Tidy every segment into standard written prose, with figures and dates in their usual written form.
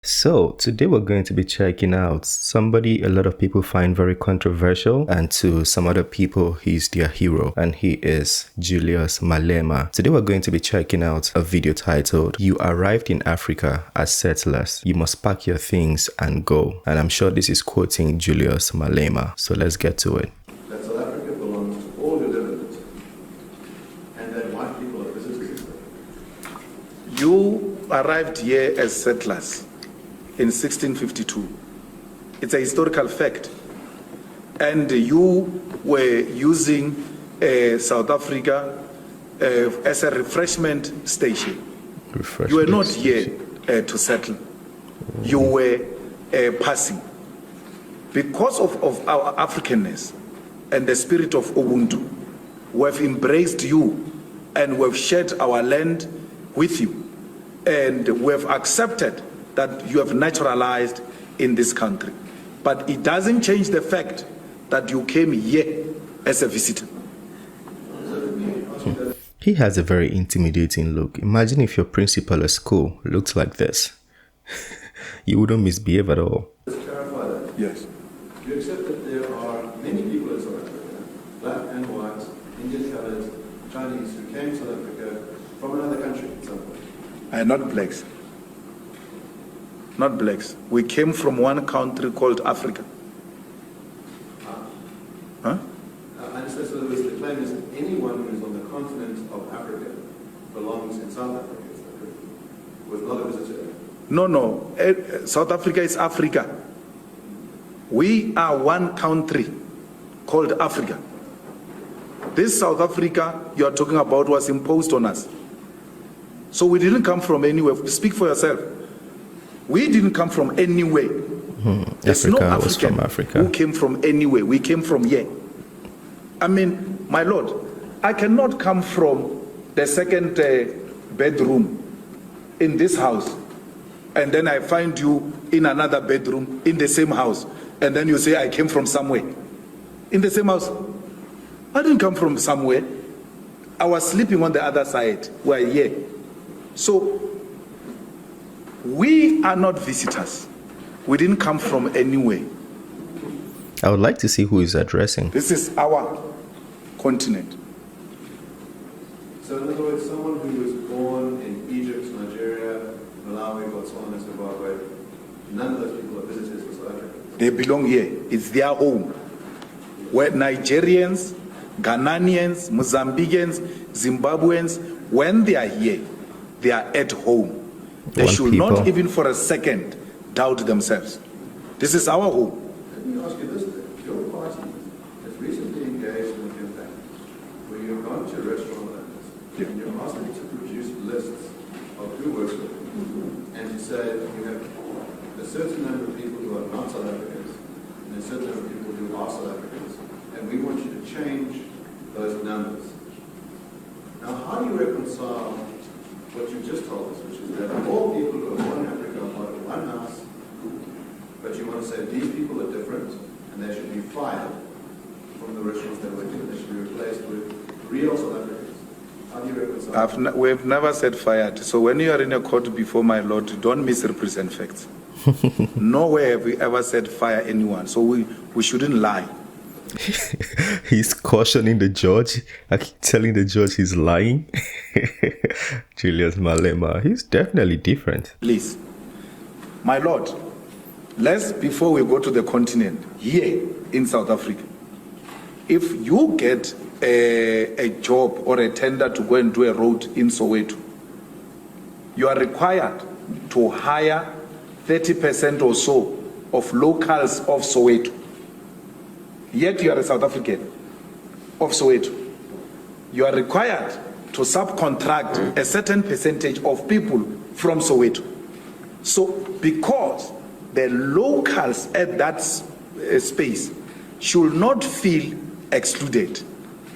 So, today we're going to be checking out somebody a lot of people find very controversial, and to some other people, he's their hero, and he is Julius Malema. Today we're going to be checking out a video titled, "You Arrived in Africa as Settlers. You Must Pack Your Things and Go." And I'm sure this is quoting Julius Malema. So let's get to it. That South Africa belongs to all who live in it, and that white people are visitors. You arrived here as settlers in 1652. It's a historical fact. And you were using South Africa as a refreshment station. You were not here to settle. You were passing. Because of our Africanness and the spirit of Ubuntu, we have embraced you and we have shared our land with you. And we have accepted that you have naturalized in this country. But it doesn't change the fact that you came here as a visitor. He has a very intimidating look. Imagine if your principal at school looked like this. You wouldn't misbehave at all. Let's clarify that. Yes. You accept that there are many people in South Africa, black and white, Indian colored, Chinese, who came to South Africa from another country at some point. Not blacks. Not blacks. We came from one country called Africa. Huh? I understand. So the claim is that anyone who is on the continent of Africa belongs in South Africa. Is that correct? Was not a visitor. No. South Africa is Africa. We are one country called Africa. This South Africa you are talking about was imposed on us. So we didn't come from anywhere. Speak for yourself. We didn't come from anywhere. There's no African from Africa who came from anywhere. We came from here. I mean, my Lord, I cannot come from the second bedroom in this house, and then I find you in another bedroom in the same house, and then you say I came from somewhere. In the same house. I didn't come from somewhere. I was sleeping on the other side. We're here. So, we are not visitors. We didn't come from anywhere. I would like to see who is addressing. This is our continent. So in other words, someone who was born in Egypt, Nigeria, Malawi, Botswana, and Zimbabwe, none of those people are visitors for South Africa. They belong here. It's their home. Where Nigerians, Ghanaians, Mozambicans, Zimbabweans, when they are here, they are at home. They should not even for a second doubt themselves. This is our home. Let me ask you this then. Your party has recently engaged in a campaign where you've gone to restaurant owners and you're asking them to produce lists of who works with them and to say that you have a certain number of people who are not South Africans and a certain number of people who are South Africans, and we want you to change those numbers. Now, how do you reconcile what you just told us, which is that all people who are born in Africa are part of one house, but you want to say these people are different and they should be fired from the restaurants they're working in, they should be replaced with real South Africans? How do you reconcile? We've never said fired. So when you are in a court before my Lord, don't misrepresent facts. Nowhere have we ever said fire anyone. So we shouldn't lie. He's cautioning the judge, telling the judge he's lying. Julius Malema, he's definitely different. Please, my Lord, before we go to the continent, here in South Africa, if you get a job or a tender to go and do a road in Soweto, you are required to hire 30% or so of locals of Soweto. Yet you are a South African of Soweto. You are required to subcontract a certain percentage of people from Soweto. So because the locals at that space should not feel excluded,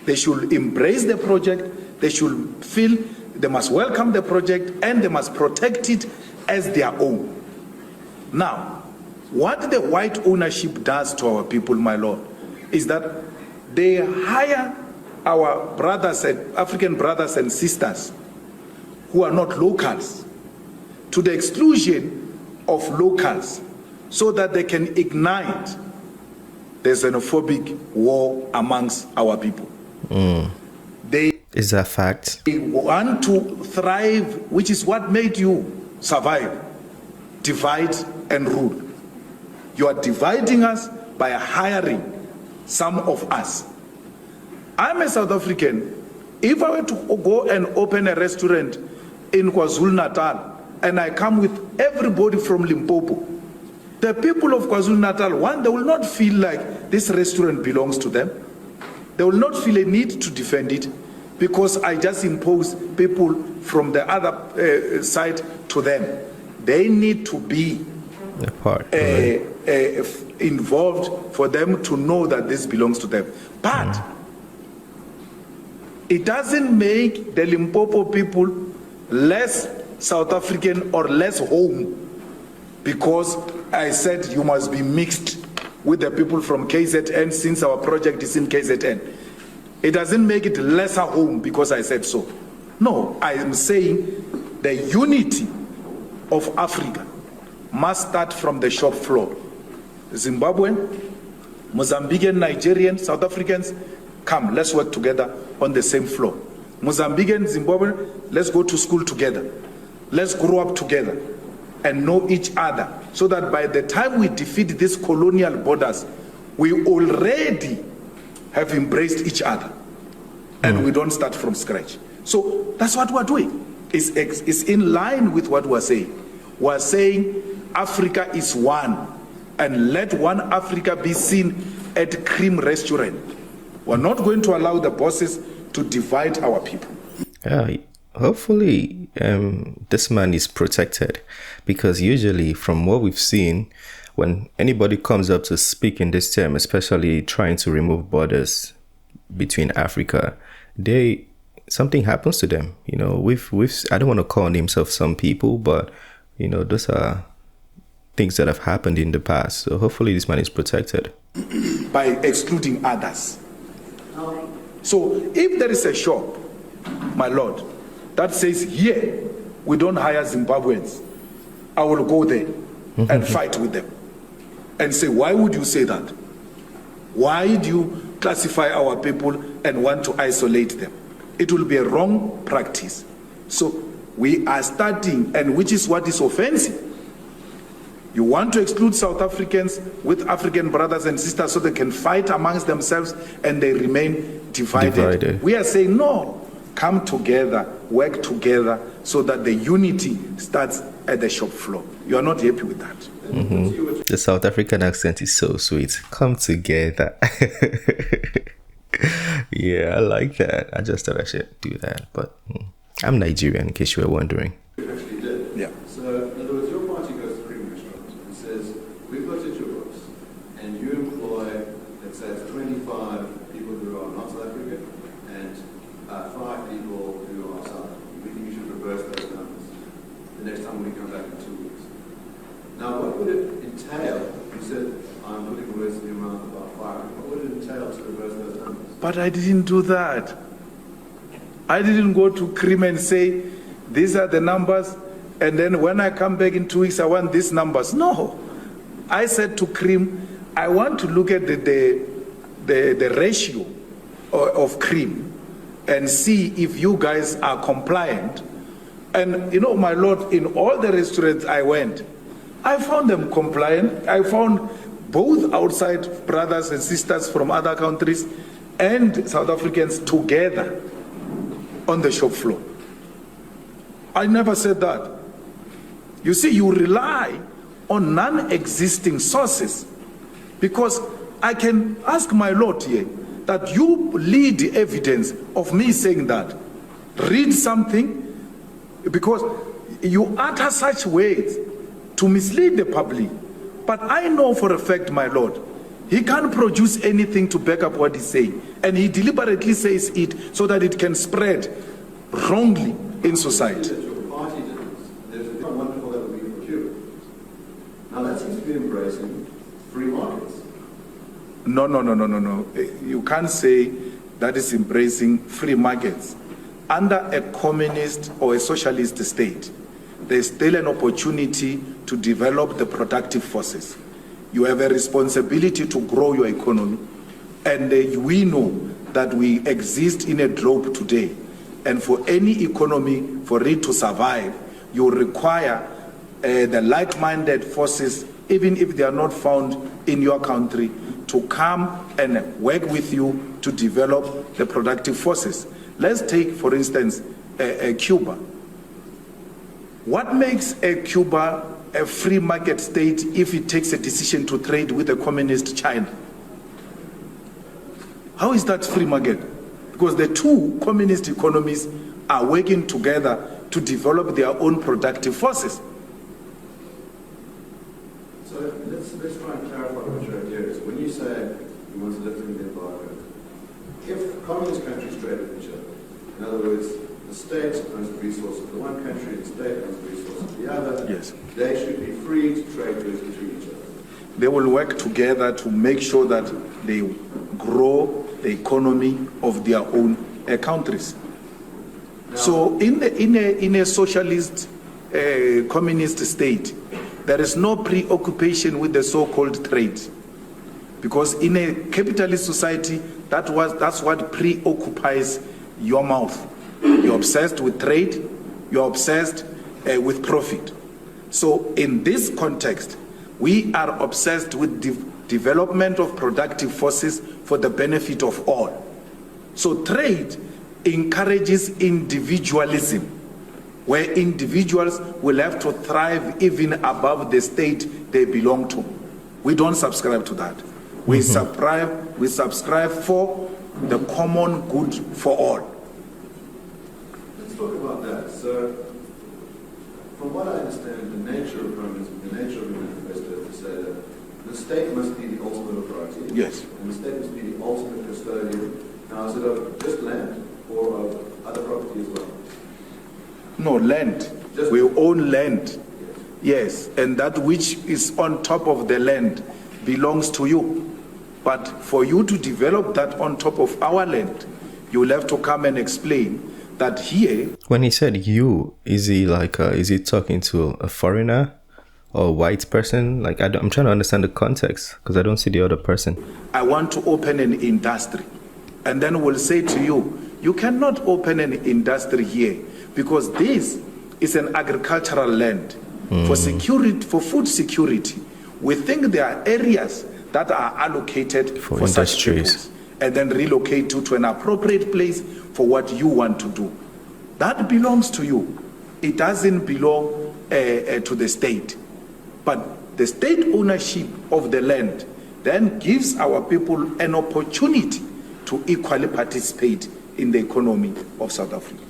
they should embrace the project, they should feel they must welcome the project and they must protect it as their own. Now, what the white ownership does to our people, my Lord, is that they hire our brothers and African brothers and sisters who are not locals to the exclusion of locals so that they can ignite the xenophobic war amongst our people. Is that fact? They want to thrive, which is what made you survive. Divide and rule. You are dividing us by hiring some of us. I'm a South African. If I were to go and open a restaurant in KwaZulu-Natal and I come with everybody from Limpopo, the people of KwaZulu-Natal, one, they will not feel like this restaurant belongs to them. They will not feel a need to defend it because I just impose people from the other side to them. They need to be involved for them to know that this belongs to them. But it doesn't make the Limpopo people less South African or less home because I said you must be mixed with the people from KZN since our project is in KZN. It doesn't make it lesser home because I said so. No, I am saying the unity of Africa must start from the shop floor. Zimbabwean, Mozambican, Nigerian, South Africans, come, let's work together on the same floor. Mozambican, Zimbabwean, let's go to school together. Let's grow up together and know each other so that by the time we defeat these colonial borders, we already have embraced each other and we don't start from scratch. So that's what we're doing. It's in line with what we're saying. We're saying Africa is one and let one Africa be seen at Cream Restaurant. We're not going to allow the bosses to divide our people. Hopefully this man is protected because usually from what we've seen, when anybody comes up to speak in this term, especially trying to remove borders between Africa, something happens to them. You know, I don't want to call names of some people, but you know, those are things that have happened in the past. So hopefully this man is protected. By excluding others. So if there is a shop, my lord, that says here we don't hire Zimbabweans, I will go there and fight with them and say, why would you say that? Why do you classify our people and want to isolate them? It will be a wrong practice. So we are starting, and which is what is offensive. You want to exclude South Africans with African brothers and sisters so they can fight amongst themselves and they remain divided. We are saying, no, come together, work together so that the unity starts at the shop floor. You are not happy with that. The South African accent is so sweet. Come together. Yeah, I like that. I just thought I should do that. But I'm Nigerian, in case you were wondering. You actually did. Yeah. So, in other words, your party goes to Cream Restaurant and says, we've looked at your books, and you employ, let's say, 25 people who are not South African, and 5 people who are South African. We think you should reverse those numbers the next time we come back in 2 weeks. Now, what would it entail? You said, I'm putting words in your mouth about firing. What would it entail to reverse those numbers? But I didn't do that. I didn't go to Cream and say, these are the numbers, and then when I come back in 2 weeks, I want these numbers. No. I said to Cream, I want to look at the ratio of Cream and see if you guys are compliant. And, you know, my lord, in all the restaurants I went, I found them compliant. I found both outside brothers and sisters from other countries and South Africans together on the shop floor. I never said that. You see, you rely on non-existing sources because I can ask my Lord here that you lead the evidence of me saying that. Read something because you utter such words to mislead the public. But I know for a fact, my Lord, he can't produce anything to back up what he's saying. And he deliberately says it so that it can spread wrongly in society. Your party did this. There's a wonderful that would be procured. Now that seems to be embracing free markets. No. You can't say that is embracing free markets. Under a communist or a socialist state, there's still an opportunity to develop the productive forces. You have a responsibility to grow your economy. And we know that we exist in a globe today. And for any economy, for it to survive, you require the like-minded forces, even if they are not found in your country, to come and work with you to develop the productive forces. Let's take, for instance, Cuba. What makes Cuba a free market state if it takes a decision to trade with a communist China? How is that free market? Because the two communist economies are working together to develop their own productive forces. So let's try and clarify what your idea is. When you say you want to lift in the embargo, if communist countries trade with each other, in other words, the state owns the resources of the one country, the state owns the resources of the other, yes, they should be free to trade goods between each other. They will work together to make sure that they grow the economy of their own countries. Now, so in a socialist communist state, there is no preoccupation with the so-called trade. Because in a capitalist society, that's what preoccupies your mouth. You're obsessed with trade, you're obsessed with profit. So in this context, we are obsessed with development of productive forces for the benefit of all. So trade encourages individualism, where individuals will have to thrive even above the state they belong to. We don't subscribe to that. We subscribe for the common good for all. Let's talk about that. So, from what I understand, the nature of the manifesto is to say that the state must be the ultimate authority. Yes. And the state must be the ultimate custodian. Now, is it of just land or of other property as well? No, land. We own land. Yes, and that which is on top of the land belongs to you. But for you to develop that on top of our land, you will have to come and explain that here. When he said you, is he talking to a foreigner or a white person? Like, I'm trying to understand the context because I don't see the other person. I want to open an industry. And then we'll say to you, you cannot open an industry here because this is an agricultural land for security, for food security. We think there are areas that are allocated for such purpose, and then relocate to an appropriate place for what you want to do. That belongs to you. It doesn't belong to the state. But the state ownership of the land then gives our people an opportunity to equally participate in the economy of South Africa.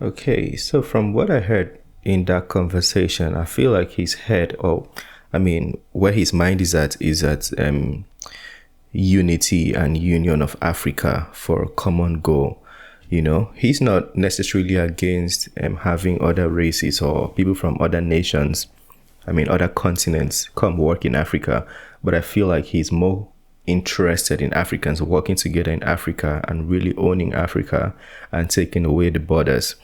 Okay, so from what I heard in that conversation, I feel like his head, where his mind is at unity and union of Africa for a common goal. You know, he's not necessarily against having other races or people from other nations, other continents come work in Africa. But I feel like he's more interested in Africans working together in Africa and really owning Africa and taking away the borders.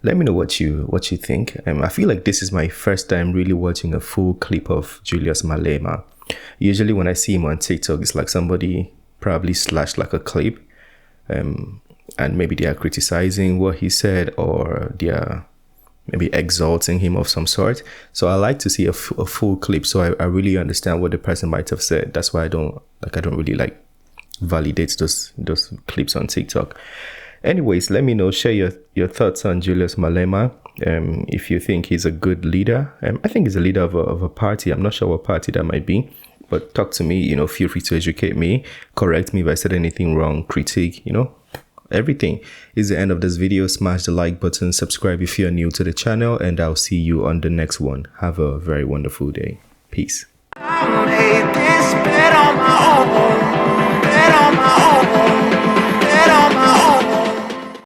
Let me know what you think. I feel like this is my first time really watching a full clip of Julius Malema. Usually when I see him on TikTok, it's like somebody probably slashed like a clip, and maybe they are criticizing what he said or they are maybe exalting him of some sort. So I like to see a full clip so I really understand what the person might have said. That's why I don't really validate those clips on TikTok. Anyways, let me know, share your thoughts on Julius Malema. If you think he's a good leader. I think he's a leader of a party. I'm not sure what party that might be, but talk to me, feel free to educate me, correct me if I said anything wrong, critique, everything. Is the end of this video. Smash the like button, subscribe if you're new to the channel, and I'll see you on the next one. Have a very wonderful day. Peace. I made this bet on my own, bet on my own.